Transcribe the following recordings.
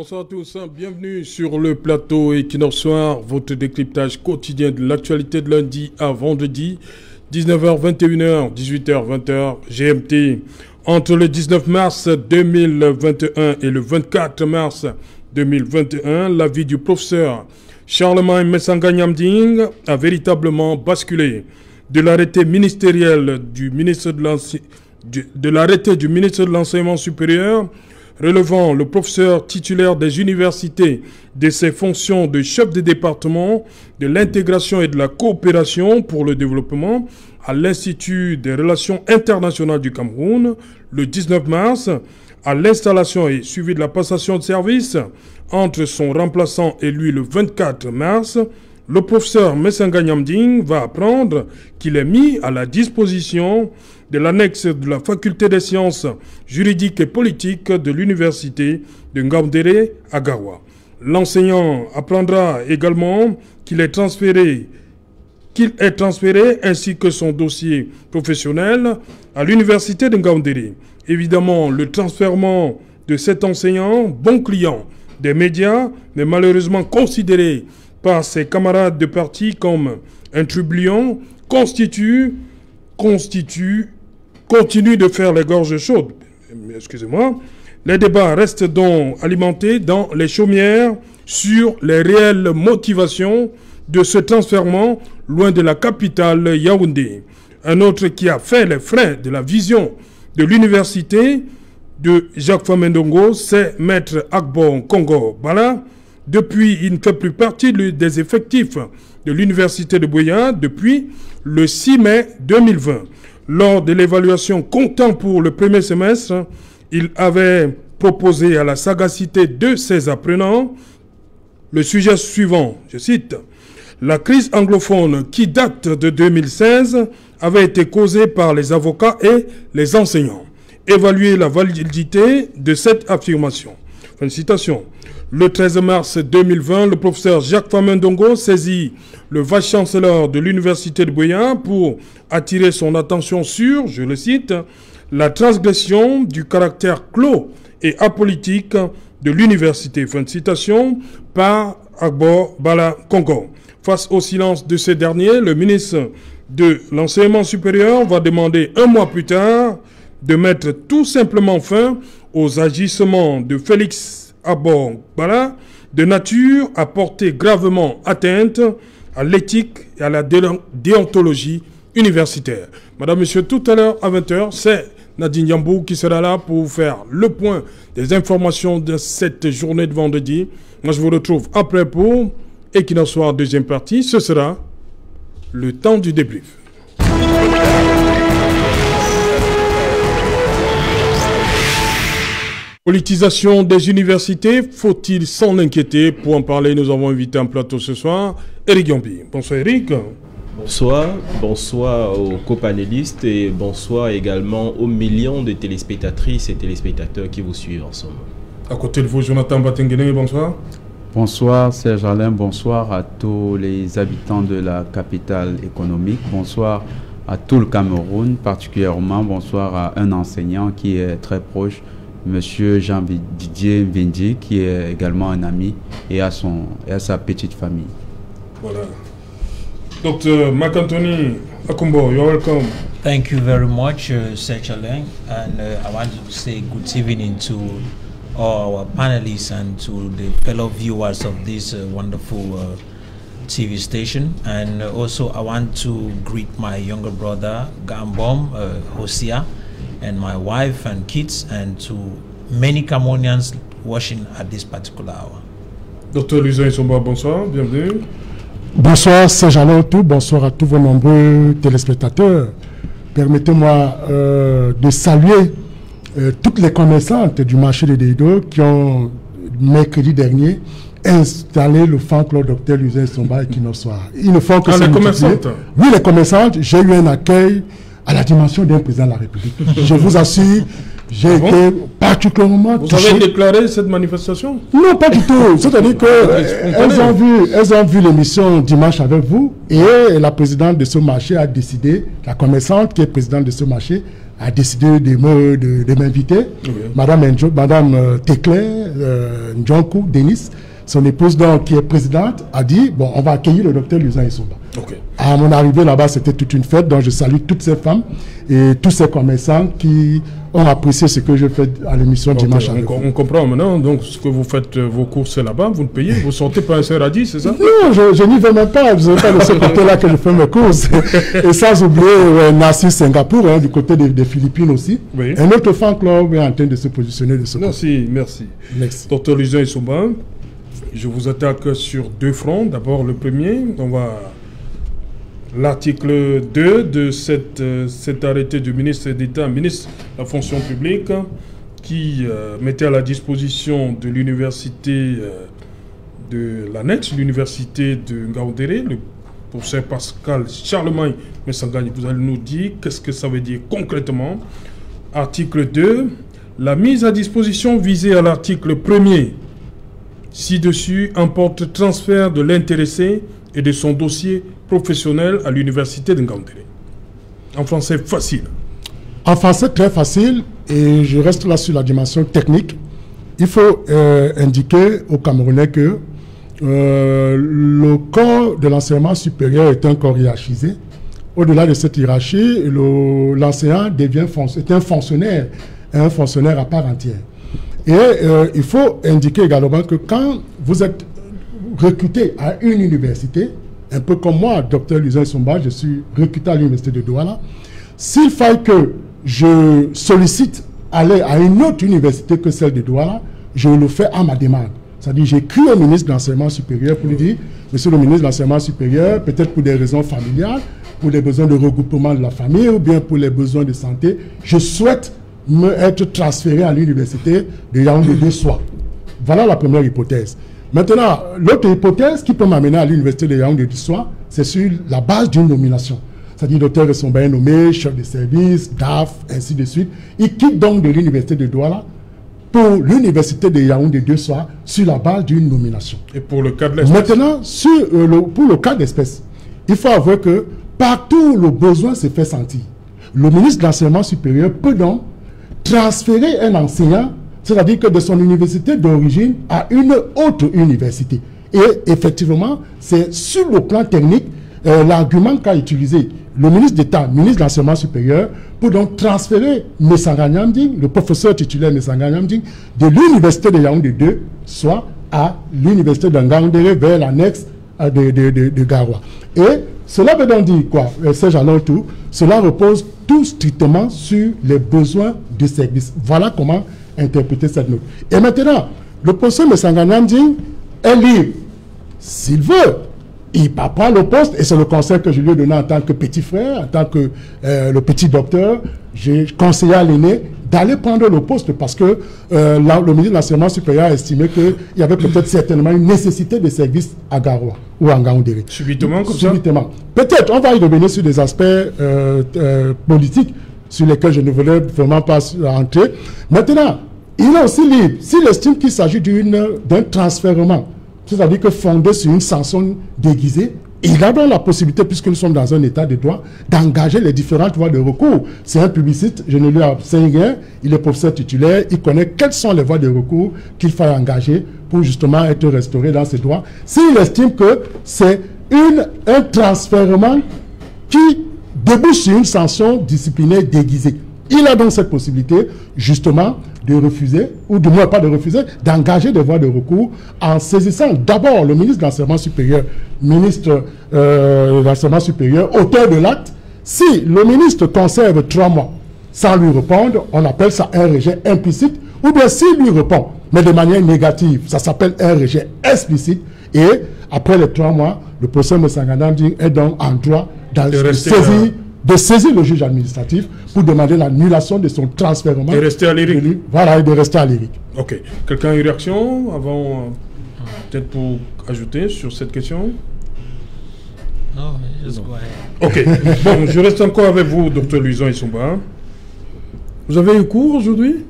Bonsoir à tous, bienvenue sur le plateau Equinox Soir, votre décryptage quotidien de l'actualité de lundi à vendredi, 19h, 21h, 18h, 20h, GMT. Entre le 19 mars 2021 et le 24 mars 2021, la vie du professeur Charlemagne Messanga Nyamding a véritablement basculé. De l'arrêté ministériel du ministre de l'Enseignement supérieur relevant le professeur titulaire des universités de ses fonctions de chef de département de l'intégration et de la coopération pour le développement à l'Institut des relations internationales du Cameroun le 19 mars, à l'installation et suivi de la passation de service entre son remplaçant et lui le 24 mars, le professeur Messanga Nyamding va apprendre qu'il est mis à la disposition de l'annexe de la faculté des sciences juridiques et politiques de l'université de Ngaoundéré à Garoua. L'enseignant apprendra également qu'il est transféré ainsi que son dossier professionnel à l'université de Ngaoundéré. Évidemment, le transfèrement de cet enseignant, bon client des médias, mais malheureusement considéré par ses camarades de parti comme un trublion, continue de faire les gorges chaudes. Excusez-moi. Les débats restent donc alimentés dans les chaumières sur les réelles motivations de ce transfèrement loin de la capitale Yaoundé. Un autre qui a fait les frais de la vision de l'université de Jacques Famendongo, c'est Maître Agbo Congo Bala. Depuis, il ne fait plus partie des effectifs de l'université de Buea depuis le 6 mai 2020. Lors de l'évaluation comptant pour le premier semestre, il avait proposé à la sagacité de ses apprenants le sujet suivant, je cite, « La crise anglophone qui date de 2016 avait été causée par les avocats et les enseignants. Évaluer la validité de cette affirmation. » Fin de citation. Le 13 mars 2020, le professeur Jacques Famendongo saisit le vice-chancelleur de l'université de Buea pour attirer son attention sur, je le cite, la transgression du caractère clos et apolitique de l'université. Fin de citation par Agbo Bala Congo. Face au silence de ce dernier, le ministre de l'Enseignement supérieur va demander un mois plus tard de mettre tout simplement fin aux agissements de Félix Agbo Bala de nature à porter gravement atteinte à l'éthique et à la déontologie universitaire. Madame, Monsieur, tout à l'heure à 20h, c'est Nadine Yambou qui sera là pour vous faire le point des informations de cette journée de vendredi. Moi, je vous retrouve après pour Equinox Soir, deuxième partie. Ce sera le temps du débrief. Politisation des universités, faut-il s'en inquiéter? Pour en parler, nous avons invité un plateau ce soir, Eric Yambi. Bonsoir Eric. Bonsoir aux copanélistes et bonsoir également aux millions de téléspectatrices et téléspectateurs qui vous suivent en ce moment. À côté de vous, Jonathan Batenguene, bonsoir. Bonsoir Serge Alain, bonsoir à tous les habitants de la capitale économique, bonsoir à tout le Cameroun, particulièrement bonsoir à un enseignant qui est très proche, Monsieur Jean-Didier Vendi, qui est également un ami, et à sa petite famille. Voilà. Dr. Marc-Anthony Akumbo, you're welcome. Thank you very much, Serge Alain, and I want to say good evening to all our panelists and to the fellow viewers of this wonderful TV station. And also I want to greet my younger brother, Gambom, Hosea, and my wife and kids, and to many Cameroonians watching at this particular hour. Dr. Luzin Somba, bonsoir, bienvenue. Bonsoir Serge Alain, bonsoir à tous vos nombreux téléspectateurs. Permettez-moi de saluer toutes les commerçantes du marché de Deido qui ont, mercredi dernier, installé le fan club Dr. Luzin Somba et Equinox Soir. Ils ne font que les commerçantes. Oui, les commerçantes. J'ai eu un accueil à la dimension d'un président de la République. Je vous assure, j'ai été particulièrement Vous touché. avez déclaré cette manifestation? Non, pas du tout. C'est-à-dire qu'elles ont vu l'émission dimanche avec vous et la présidente de ce marché a décidé, la commerçante qui est présidente de ce marché, a décidé de m'inviter. Oui. Madame Tekle Ndjonkou, Denis, son épouse donc, qui est présidente, a dit, bon, on va accueillir le docteur Luzin Issoumba. Okay. À mon arrivée là-bas, c'était toute une fête, donc je salue toutes ces femmes et tous ces commerçants qui ont apprécié ce que je fais à l'émission dimanche. On comprend maintenant, donc ce que vous faites vos courses là-bas, vous le payez, vous sortez pas un radis, c'est ça? Non, je n'y vais même pas, je ne vais pas de ce côté-là que je fais mes courses. Et sans oublier Nassis Singapour, hein, du côté des Philippines aussi. Oui. Un autre fan club est en train de se positionner de ce côté. Merci. Docteur Luzin Issoumba, je vous attaque sur deux fronts. D'abord le premier, on va... L'article 2 de cet arrêté du ministre d'État, ministre de la fonction publique, qui mettait à la disposition de l'université de l'annexe, l'université de Ngaoundéré, le professeur Pascal Charlemagne Messangani, vous allez nous dire qu'est-ce que ça veut dire concrètement. Article 2, la mise à disposition visée à l'article 1er ci-dessus emporte transfert de l'intéressé et de son dossier professionnel à l'université de Ngaoundéré. En français facile. En français très facile, et je reste là sur la dimension technique. Il faut indiquer aux Camerounais que le corps de l'enseignement supérieur est un corps hiérarchisé. Au-delà de cette hiérarchie, l'enseignant est un fonctionnaire à part entière. Et il faut indiquer également que quand vous êtes recruté à une université, un peu comme moi, docteur Luzin Issoumba, je suis recruté à l'université de Douala. S'il faille que je sollicite aller à une autre université que celle de Douala, je le fais à ma demande. C'est-à-dire, j'écris au ministre de l'enseignement supérieur pour lui dire, monsieur le ministre de l'enseignement supérieur, peut-être pour des raisons familiales, pour les besoins de regroupement de la famille ou bien pour les besoins de santé, je souhaite être transféré à l'université de Yaoundé-Soa. Voilà la première hypothèse. Maintenant, l'autre hypothèse qui peut m'amener à l'université de Yaoundé-Soa, c'est sur la base d'une nomination. C'est-à-dire, docteur Issoumba est nommé, chef de service, DAF, ainsi de suite. Il quitte donc de l'université de Douala pour l'université de Yaoundé-Soa sur la base d'une nomination. Et pour le cas de l'espèce? Maintenant, pour le cas d'espèce, il faut avouer que partout où le besoin se fait sentir, le ministre de l'enseignement supérieur peut donc transférer un enseignant, c'est-à-dire que de son université d'origine à une autre université. Et effectivement, c'est sur le plan technique l'argument qu'a utilisé le ministre d'État, ministre de l'enseignement supérieur, pour donc transférer Messangani Nding, le professeur titulaire Messangani Nding, de l'université de Yaoundé 2, soit à l'université de Ngaoundéré vers l'annexe de Garoua. Et cela veut donc dire quoi, Serge Alontou? Cela repose tout strictement sur les besoins du service. Voilà comment interpréter cette note. Et maintenant, le professeur Messangani Nding est libre. S'il veut, il prend le poste, et c'est le conseil que je lui ai donné en tant que petit frère, en tant que le petit docteur, j'ai conseillé à l'aîné d'aller prendre le poste parce que le ministre de l'enseignement supérieur a estimé qu'il y avait peut-être certainement une nécessité de service à Garoua ou à Ngaoundéré. Subitement, comme Subitement. Ça? Peut-être, on va y revenir sur des aspects politiques sur lesquels je ne voulais vraiment pas entrer. Maintenant, il est aussi libre. S'il estime qu'il s'agit d'un transfèrement, c'est-à-dire que fondé sur une sanction déguisée, il a donc la possibilité, puisque nous sommes dans un état de droit, d'engager les différentes voies de recours. C'est un publiciste, je ne lui enseigne rien, il est professeur titulaire, il connaît quelles sont les voies de recours qu'il faut engager pour justement être restauré dans ses droits. S'il estime que c'est un transfèrement qui débouche sur une sanction disciplinaire déguisée, il a donc cette possibilité, justement, de refuser, ou du moins pas de refuser, d'engager des voies de recours en saisissant d'abord le ministre de l'enseignement supérieur, auteur de l'acte. Si le ministre conserve 3 mois sans lui répondre, on appelle ça un rejet implicite, ou bien s'il lui répond, mais de manière négative, ça s'appelle un rejet explicite, et après les 3 mois, le professeur Messangani Nding est donc en droit de saisir le juge administratif pour demander l'annulation de son transfèrement. Et rester à l'IRIC. Voilà, et de rester à l'IRIC. Ok. Quelqu'un a une réaction avant, peut-être pour ajouter sur cette question? Non, just go ahead. Ok. Bon, je reste encore avec vous, docteur Luzin Issoumba. Vous avez eu cours aujourd'hui?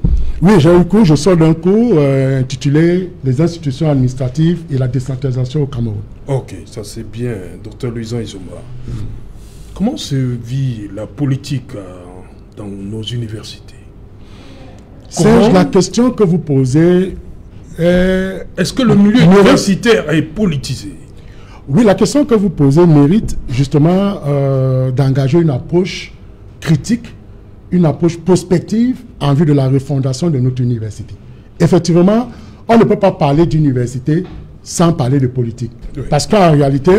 Oui, j'ai un cours, je sors d'un cours intitulé « Les institutions administratives et la décentralisation au Cameroun ». Ok, ça c'est bien, Dr Louison Izoma. Comment se vit la politique dans nos universités? Serge, la question que vous posez est... Est-ce que le milieu universitaire est politisé? Oui, la question que vous posez mérite justement d'engager une approche critique, une approche prospective en vue de la refondation de notre université. Effectivement, on ne peut pas parler d'université sans parler de politique. Oui. Parce qu'en réalité,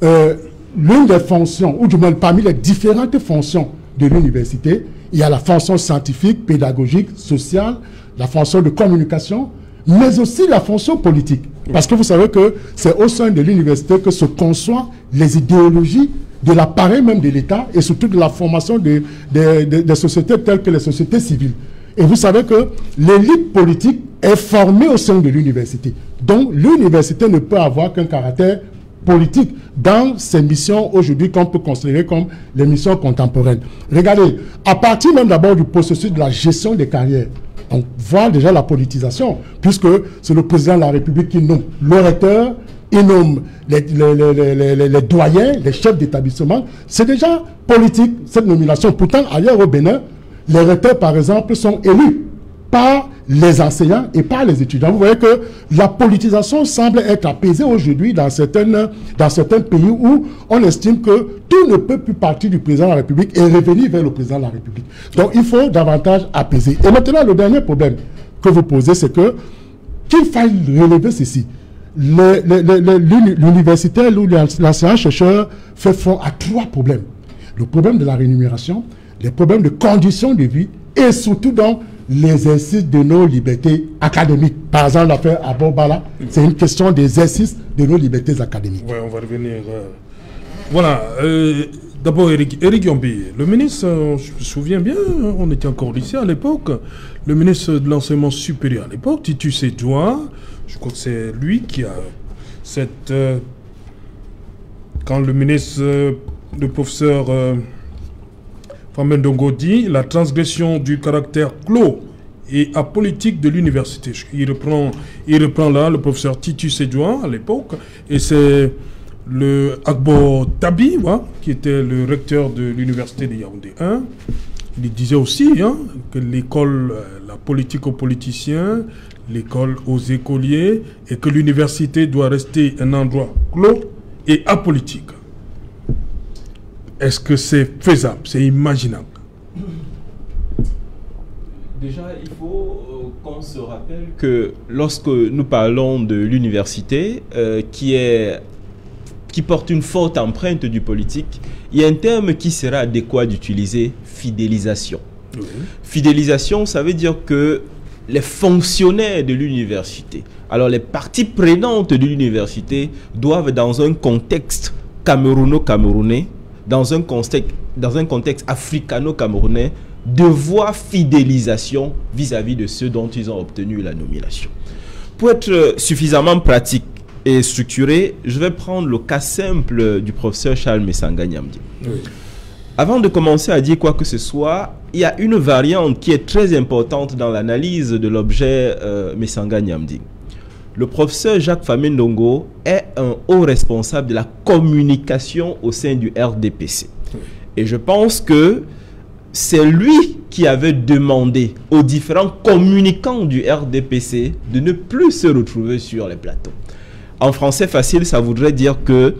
l'une des fonctions, ou du moins parmi les différentes fonctions de l'université, il y a la fonction scientifique, pédagogique, sociale, la fonction de communication, mais aussi la fonction politique. Parce que vous savez que c'est au sein de l'université que se conçoivent les idéologies de l'appareil même de l'État et surtout de la formation des sociétés telles que les sociétés civiles. Et vous savez que l'élite politique est formée au sein de l'université. Donc l'université ne peut avoir qu'un caractère politique dans ses missions aujourd'hui qu'on peut considérer comme les missions contemporaines. Regardez, à partir même d'abord du processus de la gestion des carrières, on voit déjà la politisation, puisque c'est le président de la République qui nomme le recteur, il nomme les doyens, les chefs d'établissement. C'est déjà politique, cette nomination. Pourtant, ailleurs au Bénin, les recteurs, par exemple, sont élus par les enseignants et par les étudiants. Vous voyez que la politisation semble être apaisée aujourd'hui dans certains pays où on estime que tout ne peut plus partir du président de la République et revenir vers le président de la République. Donc il faut davantage apaiser. Et maintenant, le dernier problème que vous posez, c'est que qu'il faille relever ceci. L'universitaire ou l'enseignant-chercheur fait front à 3 problèmes. Le problème de la rémunération, les problèmes de conditions de vie et surtout donc l'exercice de nos libertés académiques. Par exemple, l'affaire Abobala, c'est une question d'exercice de nos libertés académiques. Oui, on va revenir. Voilà. D'abord, Eric Yombi, le ministre, je me souviens bien, on était encore au lycée à l'époque, le ministre de l'enseignement supérieur à l'époque, Titus Edouard, je crois que c'est lui qui a cette... quand le ministre, le professeur... Famendongo dit la transgression du caractère clos et apolitique de l'université. Il reprend là le professeur Titus Edouard à l'époque, et c'est le Agbo Tabi, qui était le recteur de l'université de Yaoundé 1. Il disait aussi que l'école, la politique aux politiciens, l'école aux écoliers, et que l'université doit rester un endroit clos et apolitique. Est-ce que c'est faisable, c'est imaginable? Déjà, il faut qu'on se rappelle que lorsque nous parlons de l'université, qui porte une forte empreinte du politique, il y a un terme qui sera adéquat d'utiliser, fidélisation. Oui. Fidélisation, ça veut dire que les fonctionnaires de l'université, alors les parties prenantes de l'université, doivent dans un contexte camerouno-camerounais, dans un contexte africano-camerounais, devoir fidélisation vis-à-vis de ceux dont ils ont obtenu la nomination. Pour être suffisamment pratique et structuré, je vais prendre le cas simple du professeur Charles Messanga Nyamdi. Oui. Avant de commencer à dire quoi que ce soit, il y a une variante qui est très importante dans l'analyse de l'objet Messanga Nyamdi. Le professeur Jacques Famendongo est un haut responsable de la communication au sein du RDPC. Et je pense que c'est lui qui avait demandé aux différents communicants du RDPC de ne plus se retrouver sur les plateaux. En français facile, ça voudrait dire que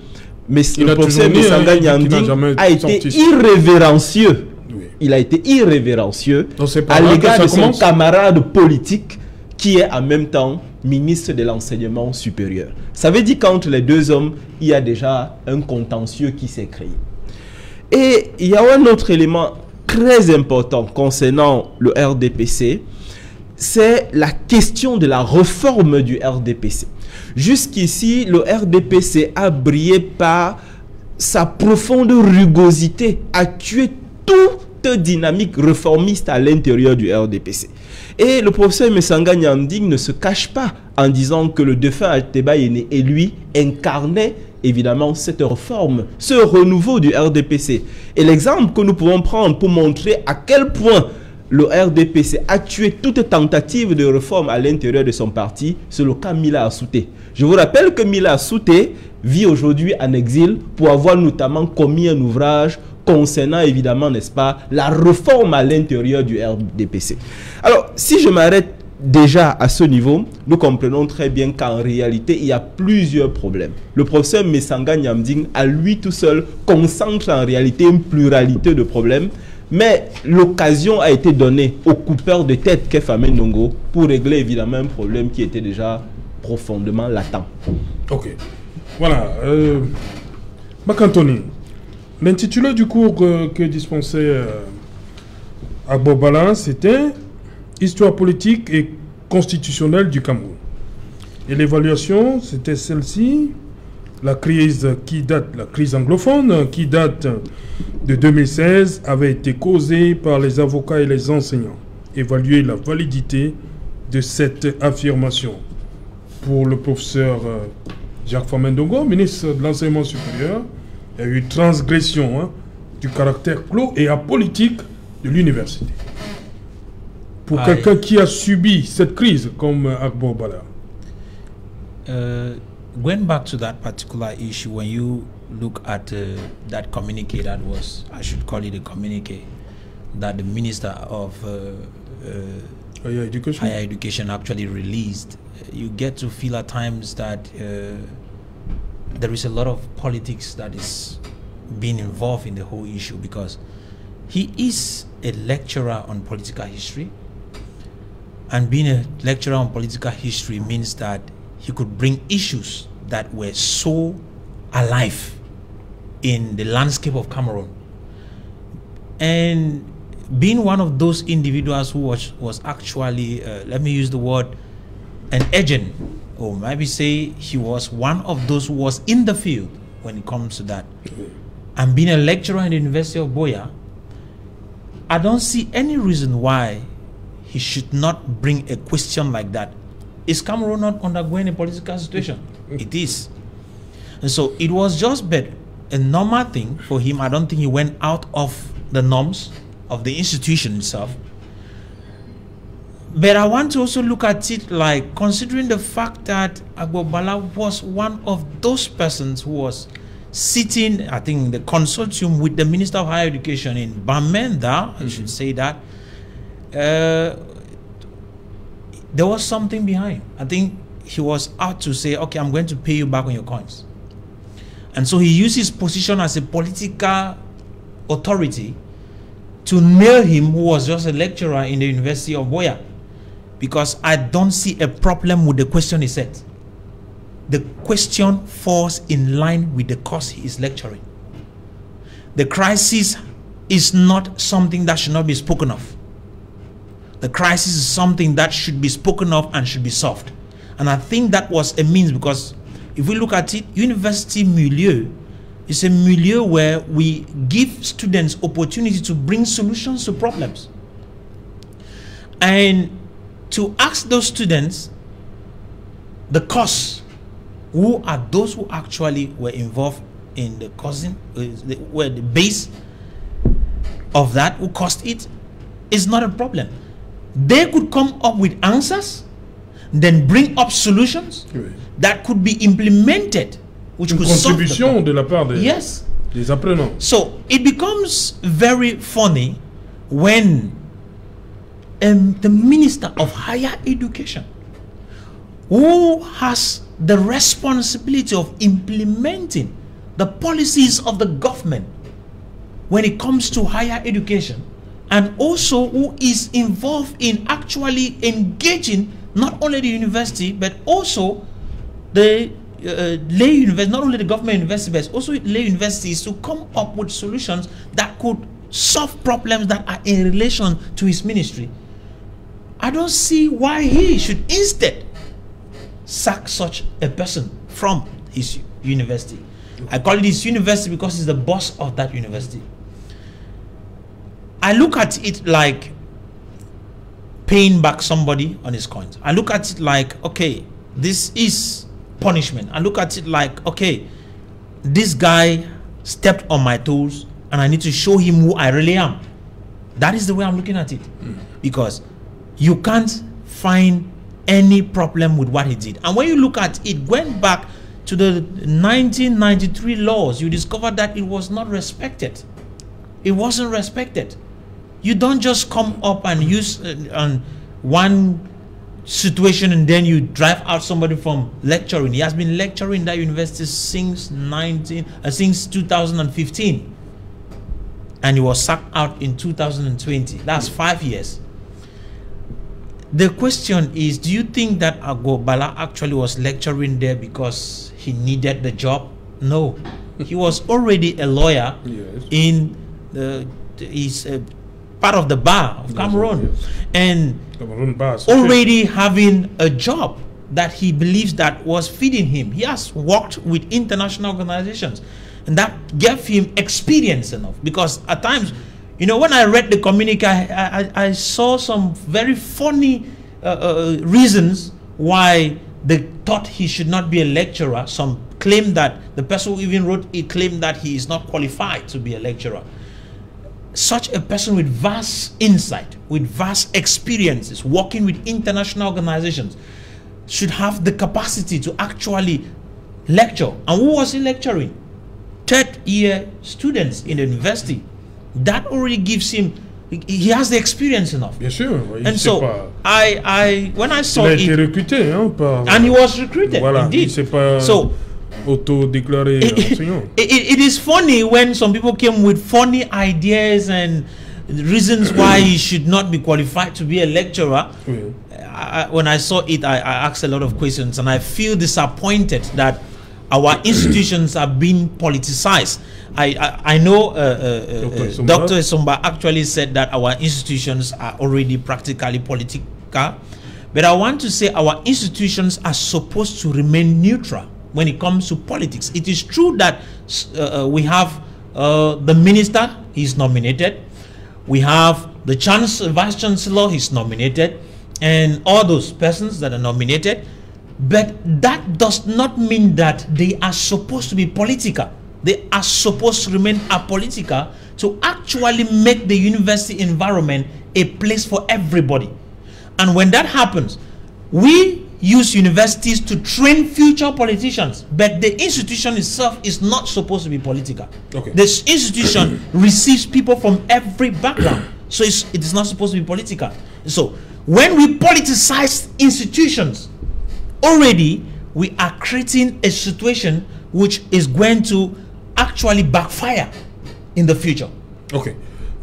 le professeur Messanga Nyamdi a été irrévérencieux. Oui. Il a été irrévérencieux à l'égard de son camarade politique qui est en même temps ministre de l'enseignement supérieur. Ça veut dire qu'entre les deux hommes, il y a déjà un contentieux qui s'est créé. Et il y a un autre élément très important concernant le RDPC, c'est la question de la réforme du RDPC. Jusqu'ici, le RDPC a brillé par sa profonde rugosité à tuer toute dynamique réformiste à l'intérieur du RDPC. Et le professeur Messanga Nyamdi ne se cache pas en disant que le défunt Ateba Yene et lui incarnaient évidemment cette réforme, ce renouveau du RDPC. Et l'exemple que nous pouvons prendre pour montrer à quel point le RDPC a tué toute tentative de réforme à l'intérieur de son parti, c'est le cas Mila Assouté. Je vous rappelle que Mila Assouté vit aujourd'hui en exil pour avoir notamment commis un ouvrage concernant évidemment, n'est-ce pas, la réforme à l'intérieur du RDPC. Alors, si je m'arrête déjà à ce niveau, nous comprenons très bien qu'en réalité, il y a plusieurs problèmes. Le professeur Messanga Nyamding, à lui tout seul, concentre en réalité une pluralité de problèmes, mais l'occasion a été donnée au coupeur de tête qu'est Famé Ndongo pour régler évidemment un problème qui était déjà profondément latent. Ok. Voilà. Macantoni, l'intitulé du cours que dispensait Agbo Bala, c'était Histoire politique et constitutionnelle du Cameroun. Et l'évaluation, c'était celle-ci, la crise anglophone, qui date de 2016, avait été causée par les avocats et les enseignants. Évaluer la validité de cette affirmation. Pour le professeur Jacques Famé Ndongo, ministre de l'Enseignement supérieur, il y a eu transgression du caractère clos et apolitique de l'université. Pour quelqu'un qui a subi cette crise comme Agbo Bala. Going back to that particular issue, when you look at that communique that was, I should call it a communique, that the Minister of Higher Education actually released, you get to feel at times that there is a lot of politics that is being involved in the whole issue, because he is a lecturer on political history, and being a lecturer on political history means that he could bring issues that were so alive in the landscape of Cameroon. And being one of those individuals who was actually, let me use the word, an agent, or maybe say he was one of those who was in the field when it comes to that. And being a lecturer in the University of Buea, I don't see any reason why he should not bring a question like that. Is Cameroon not undergoing a political situation? It is. And so it was just a normal thing for him. I don't think he went out of the norms of the institution itself. But I want to also look at it like, considering the fact that Agbo Bala was one of those persons who was sitting, I think, in the consortium with the Minister of Higher Education in Bamenda, I should say that, there was something behind. I think he was out to say, okay, I'm going to pay you back on your coins. And so he used his position as a political authority to nail him, who was just a lecturer in the University of Buea. Because I don't see a problem with the question he said. The question falls in line with the course he is lecturing. The crisis is not something that should not be spoken of. The crisis is something that should be spoken of and should be solved. And I think that was a means, because if we look at it, university milieu is a milieu where we give students opportunity to bring solutions to problems. And to ask those students the cause, who are those who actually were involved in the causing, were the base of that, who caused it, is not a problem. They could come up with answers, then bring up solutions that could be implemented, which could solve the problem. De la part des, yes. Des apprenants. So it becomes very funny when the Minister of Higher Education, who has the responsibility of implementing the policies of the government when it comes to higher education, and also who is involved in actually engaging not only the university but also the lay university, not only the government university but also lay universities, to come up with solutions that could solve problems that are in relation to his ministry. I don't see why he should instead sack such a person from his university. I call it his university because he's the boss of that university. I look at it like paying back somebody on his coins. I look at it like, okay, this is punishment. I look at it like, okay, this guy stepped on my toes and I need to show him who I really am. That is the way I'm looking at it. Because you can't find any problem with what he did. And when you look at it, going back to the 1993 laws, you discover that it was not respected. It wasn't respected. You don't just come up and use one situation and then you drive out somebody from lecturing. He has been lecturing in that university since 2015. And he was sacked out in 2020. That's 5 years. The question is, do you think that Agboola actually was lecturing there because he needed the job? No. He was already a lawyer. Yes. In he's part of the bar of Cameroon. Yes. And Cameroon bar, already having a job that he believes that was feeding him. He has worked with international organizations, and that gave him experience enough. Because at times, you know, when I read the communique, I saw some very funny reasons why they thought he should not be a lecturer. Some claim that the person who even wrote it claimed that he is not qualified to be a lecturer. Such a person with vast insight, with vast experiences, working with international organizations, should have the capacity to actually lecture. And who was he lecturing? Third-year students in the university. That already gives him, he has the experience enough. Bien sûr. And so, when I saw it, recruté, hein, par, and he was recruited, voilà, indeed. Pas so, auto-déclaré enseignant. It is funny when some people came with funny ideas and reasons why he should not be qualified to be a lecturer. Oui. When I saw it, I asked a lot of questions, and I feel disappointed that our institutions are being politicized. I know Dr. Esomba actually said that our institutions are already practically political, but I want to say our institutions are supposed to remain neutral when it comes to politics. It is true that we have the minister, he's nominated. We have the vice chancellor, he's nominated, and all those persons that are nominated. But that does not mean that they are supposed to be political. They are supposed to remain apolitical to actually make the university environment a place for everybody. And when that happens, we use universities to train future politicians, but the institution itself is not supposed to be political. Okay. This institution receives people from every background, so it is not supposed to be political. So when we politicize institutions, already we are creating a situation which is going to actually backfire in the future. Ok.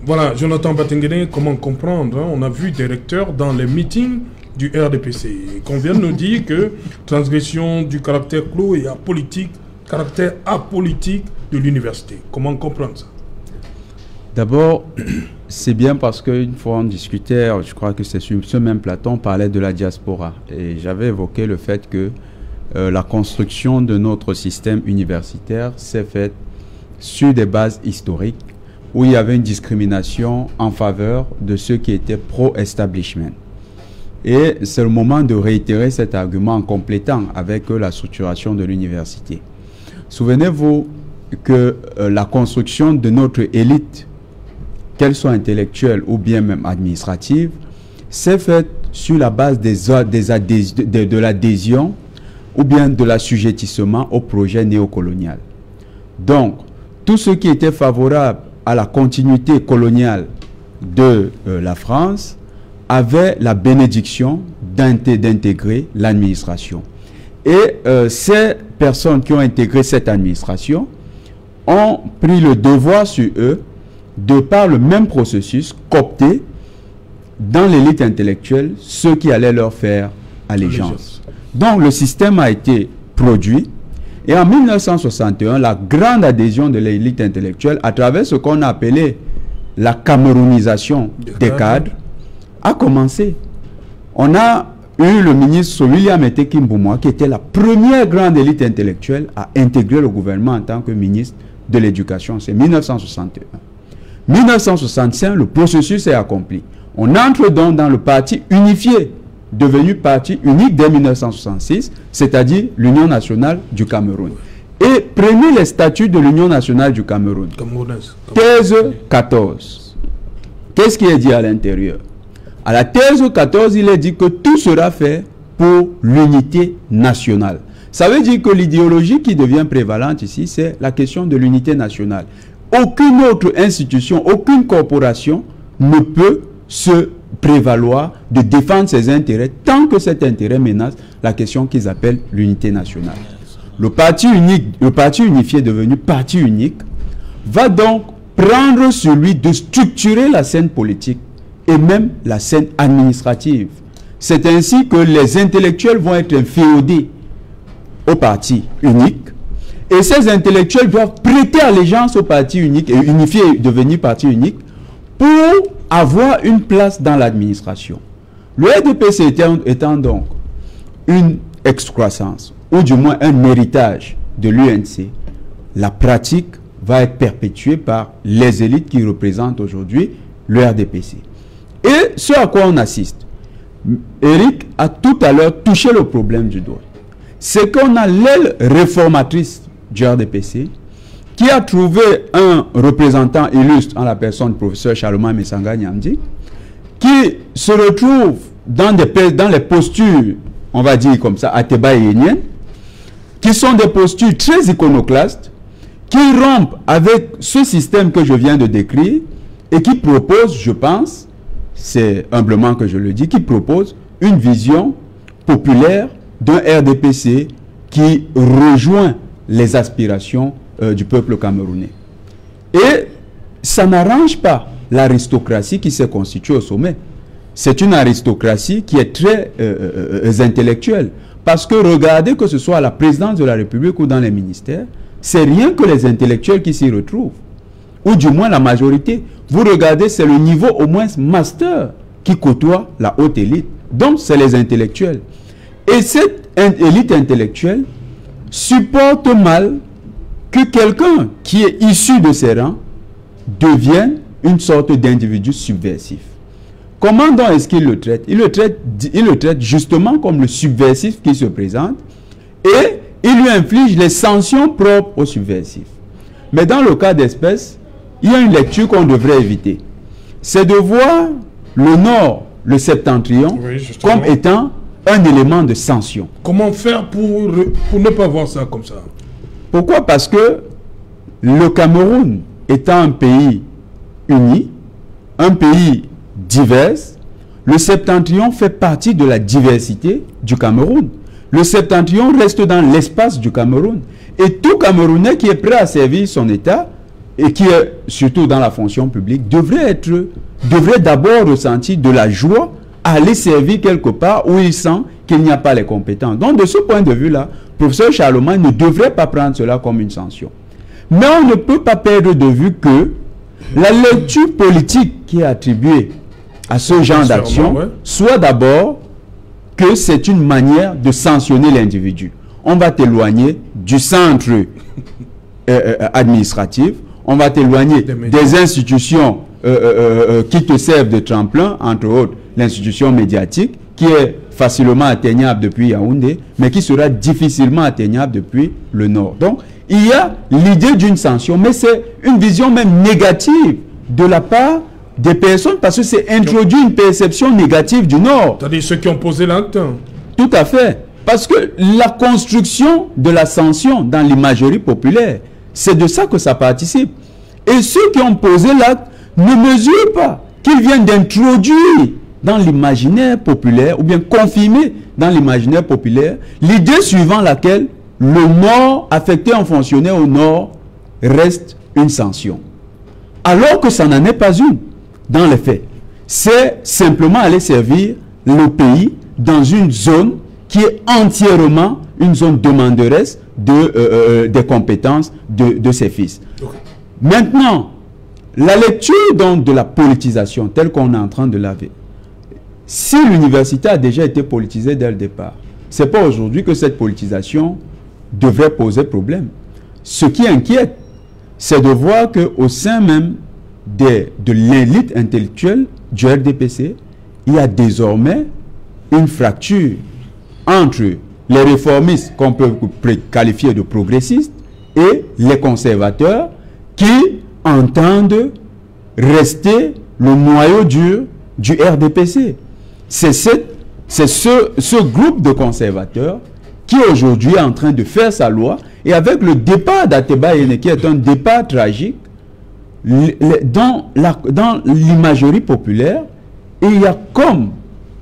Voilà, Jonathan Batengene, comment comprendre, hein? On a vu des recteurs dans les meetings du RDPC, qu'on vient de nous dire que transgression du caractère clos et apolitique, caractère apolitique de l'université. Comment comprendre ça? D'abord, c'est bien parce qu'une fois on discutait, je crois que c'est sur ce même plateau, on parlait de la diaspora. Et j'avais évoqué le fait que la construction de notre système universitaire s'est faite sur des bases historiques où il y avait une discrimination en faveur de ceux qui étaient pro-establishment. Et c'est le moment de réitérer cet argument en complétant avec la structuration de l'université. Souvenez-vous que la construction de notre élite, qu'elle soit intellectuelle ou bien même administrative, s'est faite sur la base de l'adhésion ou bien de l'assujettissement au projet néocolonial. Donc, tous ceux qui étaient favorables à la continuité coloniale de la France avaient la bénédiction d'intégrer l'administration. Et ces personnes qui ont intégré cette administration ont pris le devoir sur eux de par le même processus coopter dans l'élite intellectuelle ceux qui allaient leur faire allégeance. Donc le système a été produit et en 1961, la grande adhésion de l'élite intellectuelle à travers ce qu'on a appelé la camerounisation des cadres a commencé. On a eu le ministre William Eteke Mboumoua qui était la première grande élite intellectuelle à intégrer le gouvernement en tant que ministre de l'Éducation. C'est 1961. 1965, le processus est accompli. On entre donc dans le parti unifié, devenu parti unique dès 1966, c'est-à-dire l'Union nationale du Cameroun. Et prenez les statuts de l'Union nationale du Cameroun. Thèse 14. qu'est-ce qui est dit à l'intérieur? À la thèse 14, il est dit que tout sera fait pour l'unité nationale. Ça veut dire que l'idéologie qui devient prévalente ici, c'est la question de l'unité nationale. Aucune autre institution, aucune corporation ne peut se prévaloir de défendre ses intérêts tant que cet intérêt menace la question qu'ils appellent l'unité nationale. Le parti unifié devenu parti unique va donc prendre celui de structurer la scène politique et même la scène administrative. C'est ainsi que les intellectuels vont être inféodés au parti unique et ces intellectuels doivent prêter allégeance au parti unique et unifié devenir parti unique pour avoir une place dans l'administration. Le RDPC étant donc une excroissance ou du moins un héritage de l'UNC, la pratique va être perpétuée par les élites qui représentent aujourd'hui le RDPC. Et ce à quoi on assiste, Eric a tout à l'heure touché le problème du doigt. C'est qu'on a l'aile réformatrice du RDPC qui a trouvé un représentant illustre en la personne du professeur Charlemagne Messanga Nyamdi, qui se retrouve dans les postures, on va dire comme ça, athébaïniennes, qui sont des postures très iconoclastes, qui rompent avec ce système que je viens de décrire et qui proposent, je pense, c'est humblement que je le dis, qui propose une vision populaire d'un RDPC qui rejoint les aspirations du peuple camerounais. Et ça n'arrange pas l'aristocratie qui s'est constituée au sommet. C'est une aristocratie qui est très intellectuelle. Parce que regardez, que ce soit à la présidence de la République ou dans les ministères, c'est rien que les intellectuels qui s'y retrouvent. Ou du moins la majorité. Vous regardez, c'est le niveau au moins master qui côtoie la haute élite. Donc, c'est les intellectuels. Et cette élite intellectuelle supporte mal que quelqu'un qui est issu de ces rangs devienne une sorte d'individu subversif. Comment donc est-ce qu'il le traite? Il le traite justement comme le subversif qui se présente et il lui inflige les sanctions propres aux subversifs. Mais dans le cas d'espèce, il y a une lecture qu'on devrait éviter. C'est de voir le Nord, le septentrion, comme étant un élément de sanction. Comment faire pour ne pas voir ça comme ça? Pourquoi? Parce que le Cameroun étant un pays uni, un pays divers, le septentrion fait partie de la diversité du Cameroun. Le septentrion reste dans l'espace du Cameroun. Et tout Camerounais qui est prêt à servir son État et qui est surtout dans la fonction publique devrait d'abord ressentir de la joie à aller servir quelque part où il sent qu'il n'y a pas les compétences. Donc de ce point de vue-là, le professeur Charlemagne ne devrait pas prendre cela comme une sanction. Mais on ne peut pas perdre de vue que la lecture politique qui est attribuée à ce genre d'action soit d'abord que c'est une manière de sanctionner l'individu. On va t'éloigner du centre administratif, on va t'éloigner des institutions qui te servent de tremplin, entre autres l'institution médiatique, qui est facilement atteignable depuis Yaoundé, mais qui sera difficilement atteignable depuis le Nord. Donc, il y a l'idée d'une sanction, mais c'est une vision même négative de la part des personnes, parce que c'est introduit une perception négative du Nord. C'est-à-dire ceux qui ont posé l'acte. Tout à fait. Parce que la construction de la sanction dans l'imagerie populaire, c'est de ça que ça participe. Et ceux qui ont posé l'acte ne mesurent pas qu'ils viennent d'introduire dans l'imaginaire populaire, ou bien confirmer dans l'imaginaire populaire, l'idée suivant laquelle le Nord, affecter un fonctionnaire au Nord, reste une sanction. Alors que ça n'en est pas une, dans les faits. C'est simplement aller servir le pays dans une zone qui est entièrement une zone demanderesse des compétences de ses fils. Okay. Maintenant, la lecture donc de la politisation telle qu'on est en train de laver, si l'université a déjà été politisée dès le départ, ce n'est pas aujourd'hui que cette politisation devrait poser problème. Ce qui inquiète, c'est de voir qu'au sein même de l'élite intellectuelle du RDPC, il y a désormais une fracture entre les réformistes qu'on peut qualifier de progressistes et les conservateurs qui entendent rester le noyau dur du RDPC. C'est ce groupe de conservateurs qui aujourd'hui est en train de faire sa loi, et avec le départ d'Ateba Yene, qui est un départ tragique, dans l'imagerie populaire, il y a comme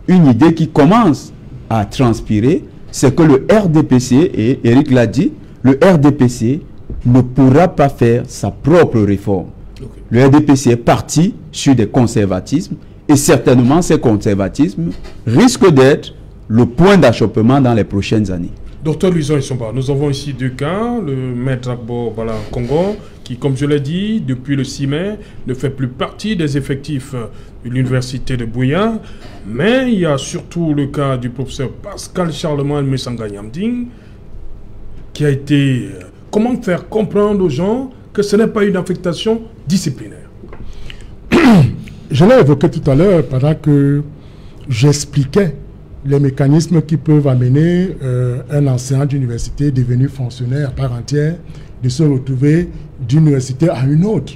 une idée qui commence à transpirer, c'est que le RDPC, et Eric l'a dit, le RDPC ne pourra pas faire sa propre réforme. Okay. Le RDPC est parti sur des conservatismes, et certainement ces conservatismes risquent d'être le point d'achoppement dans les prochaines années. Docteur Louison Isomba, nous avons ici deux cas, le maître Agbo Bala Congo, qui, comme je l'ai dit, depuis le 6 mai, ne fait plus partie des effectifs de l'université de Buea, mais il y a surtout le cas du professeur Pascal Charlemagne Messanga Nyamding, qui a été... Comment faire comprendre aux gens que ce n'est pas une affectation disciplinaire? Je l'ai évoqué tout à l'heure pendant que j'expliquais les mécanismes qui peuvent amener un enseignant d'université devenu fonctionnaire à part entière de se retrouver d'une université à une autre.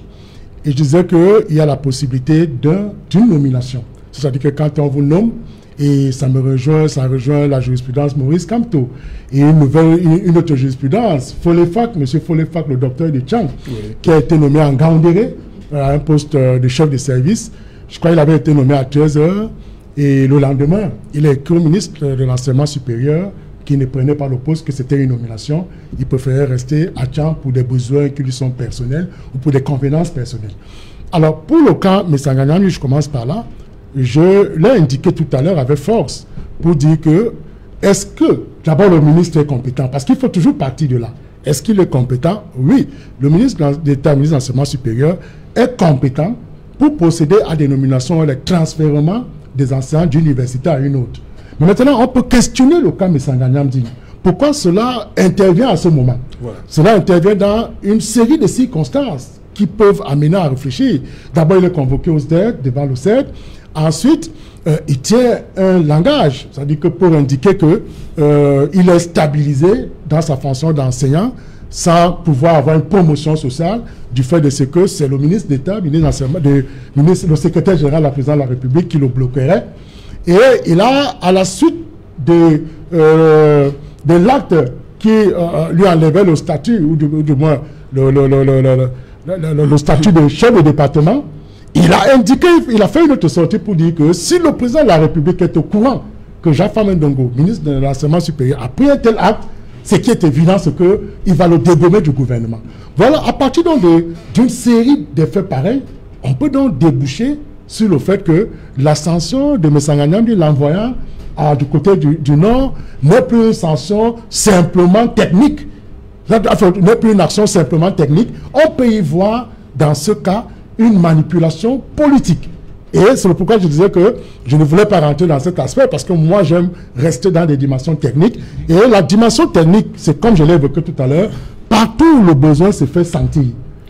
Et je disais qu'il y a la possibilité d'une nomination. C'est-à-dire que quand on vous nomme, et ça rejoint la jurisprudence Maurice Kamto, et une autre jurisprudence, Folefak, M. Folefak, le docteur de Tchang, oui, qui a été nommé en Gaoundéré à un poste de chef de service. Je crois qu'il avait été nommé à 13 heures. Et le lendemain, il est écrit au ministre de l'enseignement supérieur qui ne prenait pas le poste, que c'était une nomination. Il préférait rester à Tchang pour des besoins qui lui sont personnels ou pour des convenances personnelles. Alors, pour le cas Messanga Nyamding, je commence par là. Je l'ai indiqué tout à l'heure avec force pour dire que, est-ce que, d'abord, le ministre est compétent? Parce qu'il faut toujours partir de là. Est-ce qu'il est compétent? Oui. Le ministre d'État, ministre de l'enseignement supérieur, est compétent pour procéder à des nominations, les transfèrements des enseignants d'une université à une autre. Mais maintenant, on peut questionner le cas Messanga Nyamding. Pourquoi cela intervient à ce moment? Voilà. Cela intervient dans une série de circonstances qui peuvent amener à réfléchir. D'abord, il est convoqué au SDEC, devant le SEC. Ensuite, il tient un langage, c'est-à-dire que pour indiquer qu'il est stabilisé dans sa fonction d'enseignant sans pouvoir avoir une promotion sociale du fait de ce que c'est le ministre d'État, le secrétaire général de la présidence de la République qui le bloquerait. Et il a, à la suite de l'acte qui lui enlevait le statut, ou du moins le statut de chef de département, il a indiqué, il a fait une autre sortie pour dire que si le président de la République est au courant que Jean-Famé Ndongo, ministre de l'enseignement supérieur, a pris un tel acte, ce qui est évident, c'est qu'il va le dégommer du gouvernement. Voilà, à partir d'une série d'effets pareils, on peut donc déboucher sur le fait que l'ascension de Messanga Nyamding, l'envoyant du côté du Nord, n'est plus une sanction simplement technique, n'est plus une action simplement technique. On peut y voir, dans ce cas, une manipulation politique. Et c'est pourquoi je disais que je ne voulais pas rentrer dans cet aspect, parce que moi, j'aime rester dans des dimensions techniques. Et la dimension technique, c'est comme je l'ai évoqué tout à l'heure, partout où le besoin se fait sentir.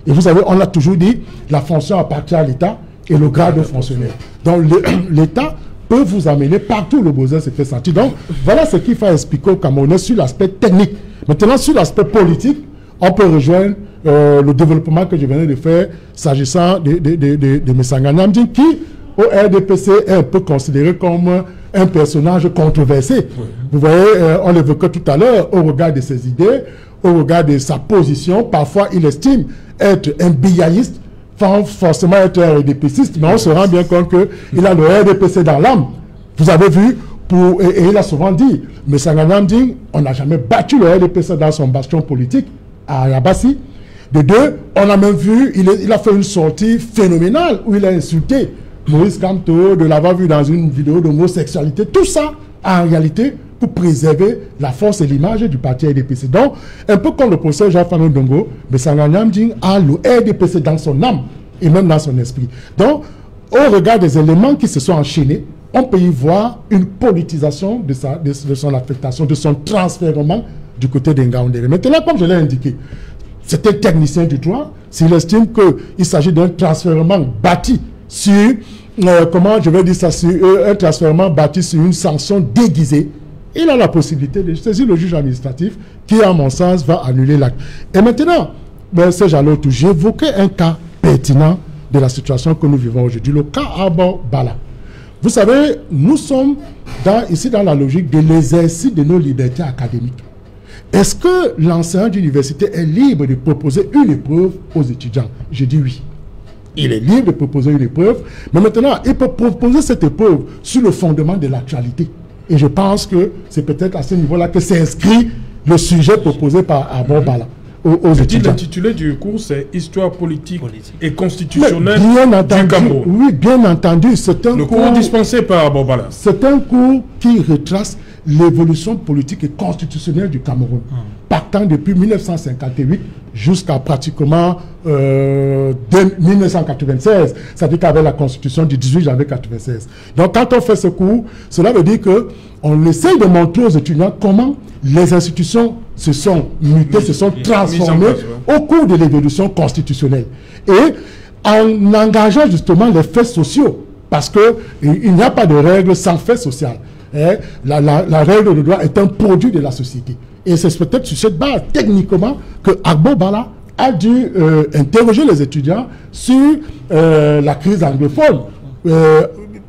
Et vous savez, on l'a toujours dit, la fonction appartient à l'État et le grade de fonctionnaire. Donc, l'État peut vous amener partout où le besoin se fait sentir. Donc, voilà ce qu'il faut expliquer aux Camerounais sur l'aspect technique. Maintenant, sur l'aspect politique, on peut rejoindre le développement que je venais de faire s'agissant de Messanga Nyamding, qui, au RDPC, est un peu considéré comme un personnage controversé. Oui. Vous voyez, on l'évoquait tout à l'heure, au regard de ses idées, au regard de sa position. Parfois, il estime être un biaïste, sans forcément être un RDPCiste, mais on se rend bien compte qu'il a le RDPC dans l'âme. Vous avez vu, et il a souvent dit, Messanga Nyamding, on n'a jamais battu le RDPC dans son bastion politique, à Yabassi. De deux, on a même vu, il a fait une sortie phénoménale où il a insulté Maurice Kamto, de l'avoir vu dans une vidéo d'homosexualité. Tout ça, en réalité, pour préserver la force et l'image du parti RDPC. Donc, un peu comme le professeur Jean-Famé Ndongo, Messanga Nyamding a le RDPC dans son âme et même dans son esprit. Donc, au regard des éléments qui se sont enchaînés, on peut y voir une politisation de son affectation, de son transfèrement du côté d'Ngaoundéré. Maintenant, comme je l'ai indiqué, c'est un technicien du droit. S'il estime qu'il s'agit d'un transfèrement bâti sur, comment je vais dire ça, sur un transfèrement bâti sur une sanction déguisée, il a la possibilité de saisir le juge administratif qui, à mon sens, va annuler l'acte. Et maintenant, j'évoquais un cas pertinent de la situation que nous vivons aujourd'hui. Le cas Abo Bala. Vous savez, nous sommes ici dans la logique de l'exercice de nos libertés académiques. Est-ce que l'enseignant d'université est libre de proposer une épreuve aux étudiants? Je dis oui. Il est libre de proposer une épreuve, mais maintenant, il peut proposer cette épreuve sur le fondement de l'actualité. Et je pense que c'est peut-être à ce niveau-là que s'inscrit le sujet proposé par Abo Bala aux étudiants. L'intitulé du cours, c'est Histoire politique et constitutionnelle du Cameroun. Oui, bien entendu. C'est un cours dispensé par Abo Bala. C'est un cours qui retrace l'évolution politique et constitutionnelle du Cameroun, partant depuis 1958 jusqu'à pratiquement 1996, c'est-à-dire qu'avec la constitution du 18 janvier 1996. Donc quand on fait ce cours, cela veut dire qu'on essaie de montrer aux étudiants comment les institutions se sont mutées, se sont transformées au cours de l'évolution constitutionnelle. Et en engageant justement les faits sociaux, parce qu'il n'y a pas de règle sans fait social. La règle de droit est un produit de la société. Et c'est peut-être sur cette base, techniquement, que Abo Bala a dû interroger les étudiants sur la crise anglophone.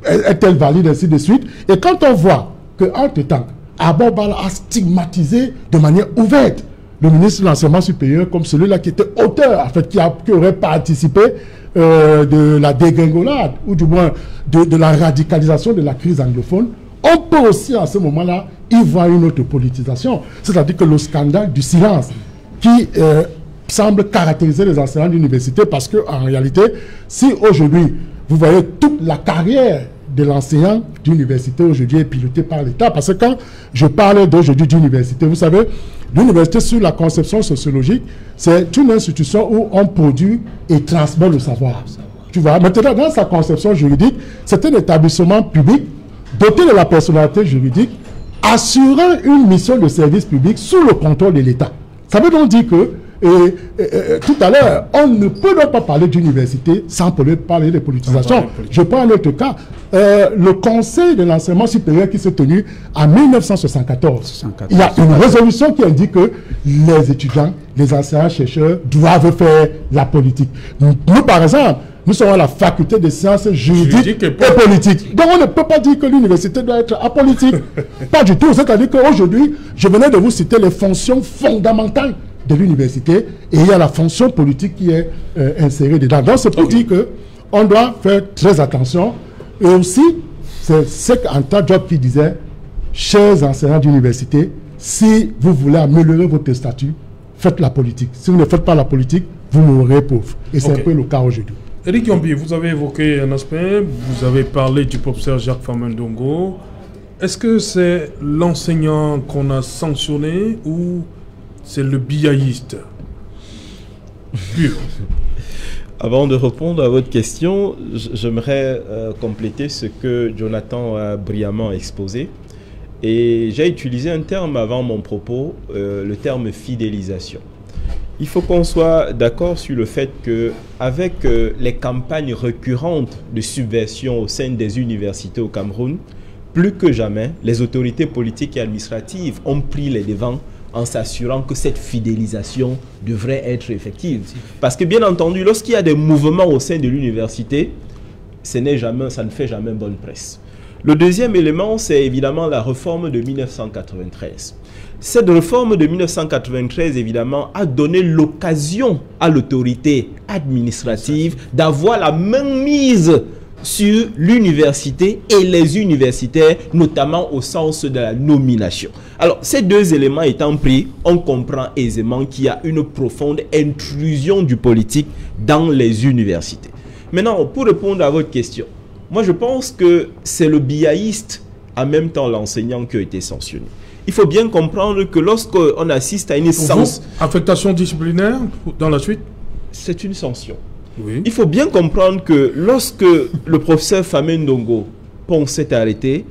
Est-elle valide, ainsi de suite. Et quand on voit qu'entre-temps, Abo Bala a stigmatisé de manière ouverte le ministre de l'Enseignement supérieur comme celui-là qui était auteur, en fait, qui aurait participé de la dégringolade, ou du moins de la radicalisation de la crise anglophone, on peut aussi, à ce moment-là, y voir une autre politisation. C'est-à-dire que le scandale du silence qui semble caractériser les enseignants d'université, parce qu'en réalité, si aujourd'hui, vous voyez toute la carrière de l'enseignant d'université aujourd'hui est pilotée par l'État, parce que quand je parle d'aujourd'hui d'université, vous savez, l'université sur la conception sociologique, c'est une institution où on produit et transmet le savoir. Tu vois, maintenant, dans sa conception juridique, c'est un établissement public doté de la personnalité juridique, assurant une mission de service public sous le contrôle de l'État. Ça veut donc dire que, tout à l'heure, on ne peut donc pas parler d'université sans parler de politisation. Je prends un autre cas. Le Conseil de l'enseignement supérieur qui s'est tenu en 1974. Il y a une résolution qui indique que les étudiants, les enseignants-chercheurs doivent faire la politique. Nous, par exemple, nous sommes à la faculté des sciences juridiques et politiques. Donc on ne peut pas dire que l'université doit être apolitique. Pas du tout. C'est-à-dire qu'aujourd'hui, je venais de vous citer les fonctions fondamentales de l'université, et il y a la fonction politique qui est insérée dedans. Donc c'est pour dire qu'on doit faire très attention. Et aussi, c'est ce qu'Anta Diop qui disait, chers enseignants d'université, si vous voulez améliorer votre statut, faites la politique. Si vous ne faites pas la politique, vous mourrez pauvre. Et c'est un peu le cas aujourd'hui. Éric Yombi, vous avez évoqué un aspect, vous avez parlé du professeur Jacques Famendongo. Est-ce que c'est l'enseignant qu'on a sanctionné ou c'est le biaïste pur? Avant de répondre à votre question, j'aimerais compléter ce que Jonathan a brillamment exposé. Et j'ai utilisé un terme avant mon propos, le terme fidélisation. Il faut qu'on soit d'accord sur le fait qu'avec les campagnes récurrentes de subversion au sein des universités au Cameroun, plus que jamais, les autorités politiques et administratives ont pris les devants en s'assurant que cette fidélisation devrait être effective. Parce que bien entendu, lorsqu'il y a des mouvements au sein de l'université, ça ne fait jamais bonne presse. Le deuxième élément, c'est évidemment la réforme de 1993. Cette réforme de 1993, évidemment, a donné l'occasion à l'autorité administrative d'avoir la mainmise sur l'université et les universitaires, notamment au sens de la nomination. Alors, ces deux éléments étant pris, on comprend aisément qu'il y a une profonde intrusion du politique dans les universités. Maintenant, pour répondre à votre question, moi je pense que c'est le biaïste, en même temps l'enseignant, qui a été sanctionné. Il faut bien comprendre que lorsqu'on assiste à une sanction... Affectation disciplinaire dans la suite? C'est une sanction. Oui. Il faut bien comprendre que lorsque le professeur Famendongo Pong s'est arrêté,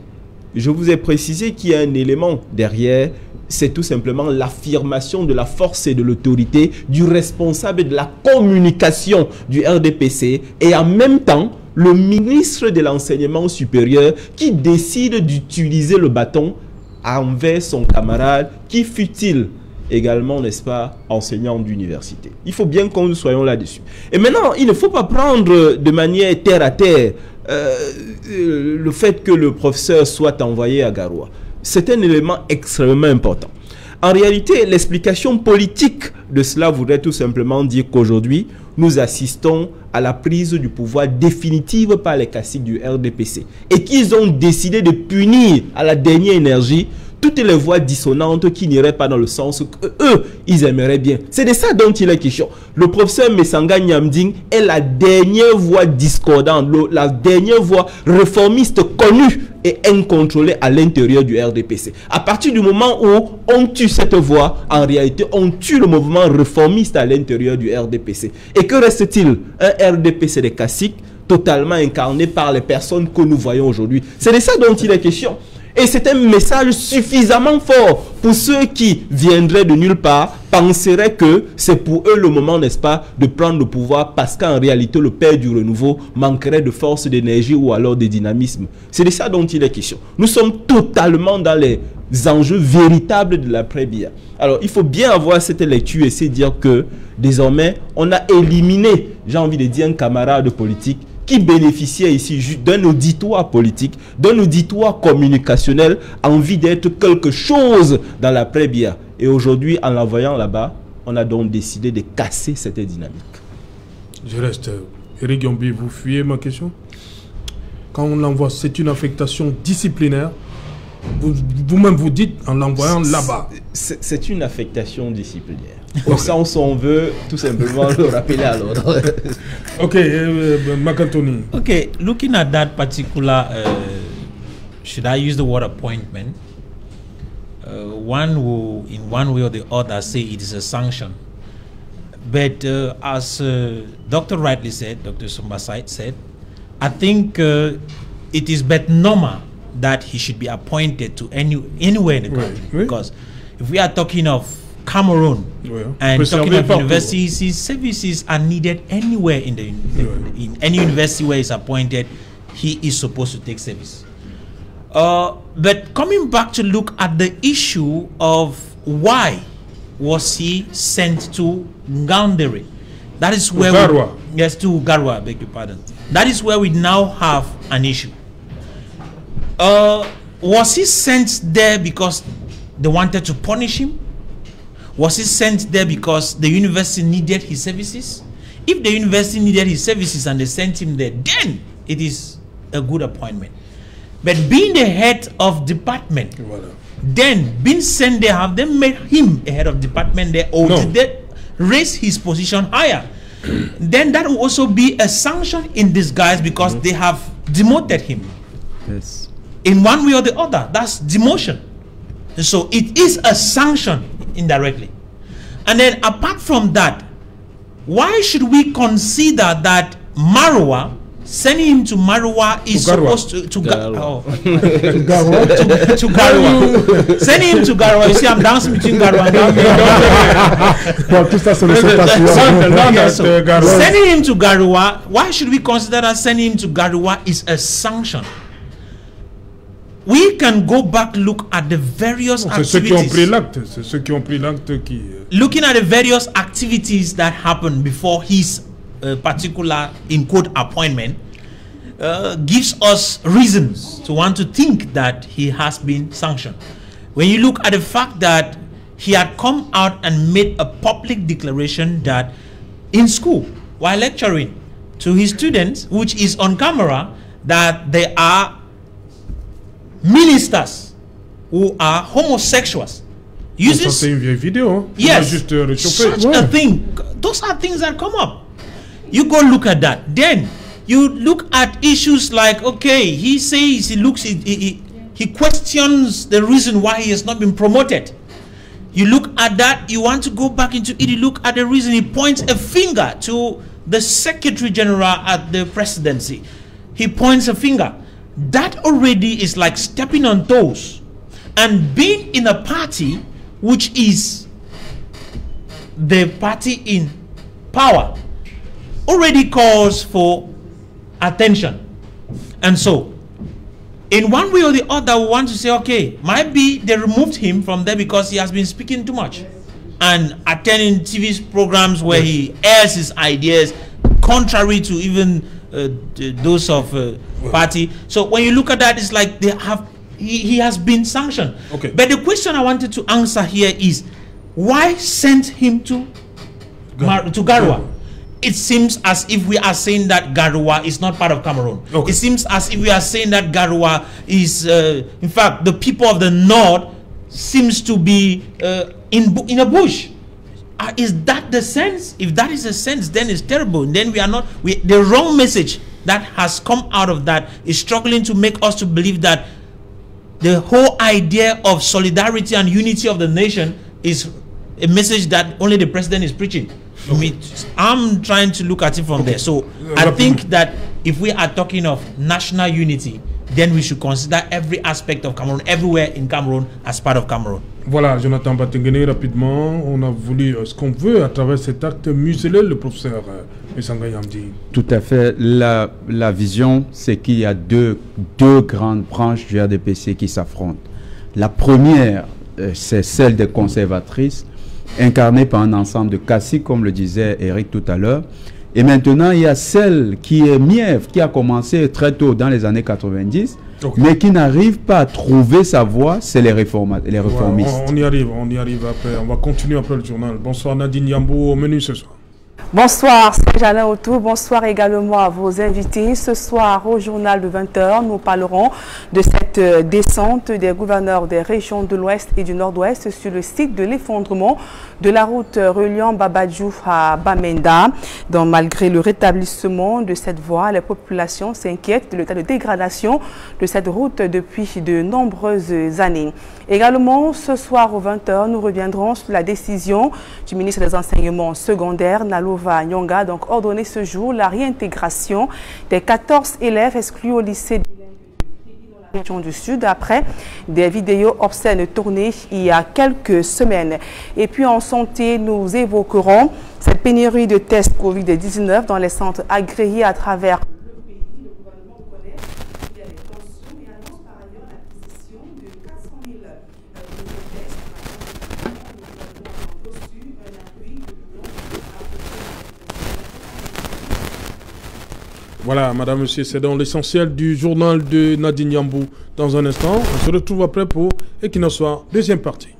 je vous ai précisé qu'il y a un élément derrière, c'est tout simplement l'affirmation de la force et de l'autorité du responsable de la communication du RDPC et en même temps le ministre de l'enseignement supérieur qui décide d'utiliser le bâton envers son camarade, qui fut-il également, n'est-ce pas, enseignant d'université. Il faut bien qu'on nous soyons là-dessus. Et maintenant, il ne faut pas prendre de manière terre à terre le fait que le professeur soit envoyé à Garoua. C'est un élément extrêmement important. En réalité, l'explication politique de cela voudrait tout simplement dire qu'aujourd'hui, nous assistons à la prise du pouvoir définitive par les caciques du RDPC et qu'ils ont décidé de punir à la dernière énergie toutes les voix dissonantes qui n'iraient pas dans le sens qu'eux, ils aimeraient bien. C'est de ça dont il est question. Le professeur Messanga Nyamding est la dernière voix discordante, la dernière voix réformiste connue et incontrôlée à l'intérieur du RDPC. À partir du moment où on tue cette voix, en réalité, on tue le mouvement réformiste à l'intérieur du RDPC. Et que reste-t-il? Un RDPC des caciques totalement incarné par les personnes que nous voyons aujourd'hui. C'est de ça dont il est question. Et c'est un message suffisamment fort pour ceux qui viendraient de nulle part, penseraient que c'est pour eux le moment, n'est-ce pas, de prendre le pouvoir parce qu'en réalité, le père du renouveau manquerait de force, d'énergie ou alors de dynamisme. C'est de ça dont il est question. Nous sommes totalement dans les enjeux véritables de l'après-Biya. Alors, il faut bien avoir cette lecture et se dire que désormais, on a éliminé, j'ai envie de dire, un camarade politique qui bénéficiait ici d'un auditoire politique, d'un auditoire communicationnel, envie d'être quelque chose dans l'après-Biya. Et aujourd'hui, en l'envoyant là-bas, on a donc décidé de casser cette dynamique. Je reste. Eric Yombi, vous fuyez ma question? Quand on l'envoie, c'est une affectation disciplinaire. Vous-même vous dites en l'envoyant là-bas. C'est une affectation disciplinaire. Au sens où on veut tout simplement le rappeler à l'ordre. Ok, Macantoni. Okay, looking at that particular, should I use the word appointment? One will, in one way or the other, say it is a sanction. But as Dr. rightly said, Dr. Sumbasait said, I think it is but normal that he should be appointed to anywhere in the country. Oui. Because if we are talking of Cameroon and talking of universities, his services are needed anywhere in the in any university where he's appointed, he is supposed to take service. But coming back to look at the issue of why was he sent to Ngaoundéré, that is where yes, to Garoua, beg your pardon. That is where we now have an issue. Was he sent there because they wanted to punish him? Was he sent there because the university needed his services? If the university needed his services and they sent him there, then it is a good appointment. But being the head of department, then being sent there, have they made him a head of department there, or did they raise his position higher? Then that will also be a sanction in disguise because they have demoted him. Yes. In one way or the other, that's demotion. So it is a sanction indirectly. And then apart from that, why should we consider that Maroua, sending him to Maroua is supposed to Garoua. Sending him to Garoua. You see, I'm dancing between Garoua and Garoua. Sending him to Garoua, why should we consider that sending him to Garoua is a sanction? We can go back, look at the various activities. C'est ceux qui ont pris l'acte. C'est ceux qui ont pris l'acte qui. Looking at the various activities that happened before his particular, in quote, appointment, gives us reasons to want to think that he has been sanctioned. When you look at the fact that he had come out and made a public declaration that in school, while lecturing to his students, which is on camera, that they are ministers who are homosexuals. C'est une vieille vidéo. Yes, such a thing. Those are things that come up. You go look at that. Then you look at issues like, okay, he says he questions the reason why he has not been promoted. You look at that, you want to go back into it, you look at the reason, he points a finger to the Secretary General at the presidency. He points a finger. That already is like stepping on toes. And being in a party which is the party in power already calls for attention. And so, in one way or the other, we want to say, okay, might be they removed him from there because he has been speaking too much. and attending TV programs where he airs his ideas contrary to even those of party. So when you look at that, it's like he has been sanctioned. Okay. But the question I wanted to answer here is, why send him to Garoua? It seems as if we are saying that Garoua is not part of Cameroon. Okay. It seems as if we are saying that Garoua is, in fact, the people of the north seems to be in a bush. Is that the sense? If that is the sense, then it's terrible. Then we are not. The wrong message that has come out of that is struggling to make us to believe that the whole idea of solidarity and unity of the nation is a message that only the president is preaching. I mean, I'm trying to look at it from there. So I think that if we are talking of national unity, then we should consider every aspect of Cameroon, everywhere in Cameroon, as part of Cameroon. Voilà, Jonathan Batengene, rapidement, on a voulu ce qu'on veut à travers cet acte museler le professeur Essanga Yamdi. Tout à fait. La vision, c'est qu'il y a deux grandes branches du RDPC qui s'affrontent. La première, c'est celle des conservatrices, incarnée par un ensemble de caciques, comme le disait Eric tout à l'heure. Et maintenant, il y a celle qui est mièvre, qui a commencé très tôt dans les années 90, mais qui n'arrive pas à trouver sa voie, c'est les réformistes. Ouais, on y arrive après. On va continuer après le journal. Bonsoir Nadine Yambo, au menu ce soir. Bonsoir, c'est Alain Autou. Bonsoir également à vos invités. Ce soir, au journal de 20h, nous parlerons de cette descente des gouverneurs des régions de l'Ouest et du Nord-Ouest sur le site de l'effondrement de la route reliant Babadjou à Bamenda. Donc, malgré le rétablissement de cette voie, les populations s'inquiètent de l'état de dégradation de cette route depuis de nombreuses années. Également, ce soir, aux 20h, nous reviendrons sur la décision du ministre des Enseignements secondaires, Nalova Nyonga, donc ordonné ce jour la réintégration des 14 élèves exclus au lycée de la région du Sud après des vidéos obscènes tournées il y a quelques semaines. Et puis en santé, nous évoquerons cette pénurie de tests Covid-19 dans les centres agréés à travers le pays. Le gouvernement connaît qu'il y a des tensions et annonce par ailleurs l'acquisition de 400 000 tests. Nous avons reçu un appui de Voilà, madame, monsieur, c'est dans l'essentiel du journal de Nadine Yambou. Dans un instant, on se retrouve après pour Equinox Soir, deuxième partie.